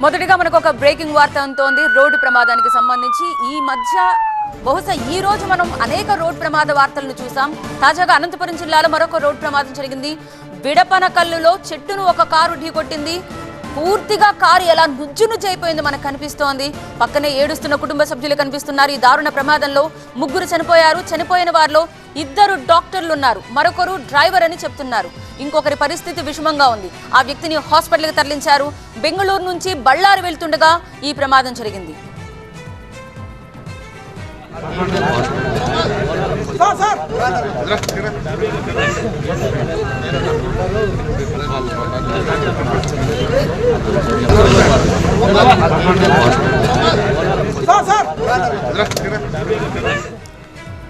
మొదటిగా మనకు ఒక బ్రేకింగ్ వార్త అంతోంది రోడ్డు ప్రమాదానికి సంబంధించి. ఈ మధ్య బహుశా ఈ రోజు మనం అనేక రోడ్డు ప్రమాద వార్తలను చూసాం. తాజాగా అనంతపురం జిల్లాలో మరొక రోడ్డు ప్రమాదం జరిగింది. విడపనకల్లులో చెట్టును ఒక కారు ఢీకొట్టింది. పూర్తిగా కారు ఎలా నుజ్జునుజ్జైపోయింది మనకు కనిపిస్తోంది. పక్కనే ఏడుస్తున్న కుటుంబ సభ్యులు కనిపిస్తున్నారు. ఈ దారుణ ప్రమాదంలో 3 చనిపోయారు. చనిపోయిన వారిలో 2 డాక్టర్లు ఉన్నారు, మరొకరు డ్రైవర్ అని చెప్తున్నారు. ఇంకొకరి పరిస్థితి విషమంగా ఉంది. ఆ వ్యక్తిని హాస్పిటల్కి తరలించారు. బెంగళూరు నుంచి బళ్ళారి వెళ్తుండగా ఈ ప్రమాదం జరిగింది.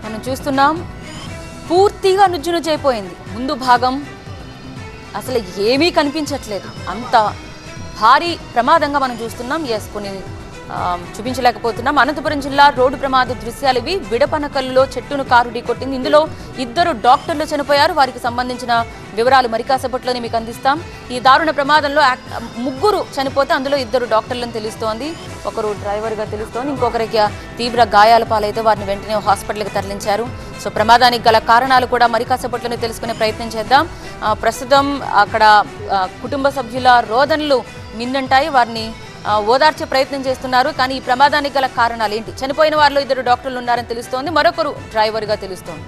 మనం చూస్తున్నాం, పూర్తిగా నుజ్జునుజ్జైపోయింది. ముందు భాగం అసలు ఏమీ కనిపించట్లేదు. అంత భారీ ప్రమాదంగా మనం చూస్తున్నాం. కొన్ని చూపించలేకపోతున్నాం. అనంతపురం జిల్లా రోడ్డు ప్రమాద దృశ్యాలు ఇవి. విడపనకల్లులో చెట్టును కారు ఢీకొట్టింది. ఇందులో 2 డాక్టర్లు చనిపోయారు. వారికి సంబంధించిన వివరాలు మరి కాసేపట్లోనే మీకు అందిస్తాం. ఈ దారుణ ప్రమాదంలో 3 చనిపోతే అందులో 2 డాక్టర్లను తెలుస్తోంది. ఒకరు డ్రైవర్గా తెలుస్తోంది. ఇంకొకరికి తీవ్ర గాయాల పాలైతే వారిని వెంటనే హాస్పిటల్కి తరలించారు. సో ప్రమాదానికి గల కారణాలు కూడా మరి కాసేపట్లోనే తెలుసుకునే ప్రయత్నం చేద్దాం. ప్రస్తుతం అక్కడ కుటుంబ సభ్యుల రోదనలు మిన్నంటాయి. వారిని ఓదార్చే ప్రయత్నం చేస్తున్నారు. కానీ ఈ ప్రమాదానికి గల కారణాలు ఏంటి? చనిపోయిన వారిలో 2 డాక్టర్లు ఉన్నారని తెలుస్తోంది. మరొకరు డ్రైవర్గా తెలుస్తోంది.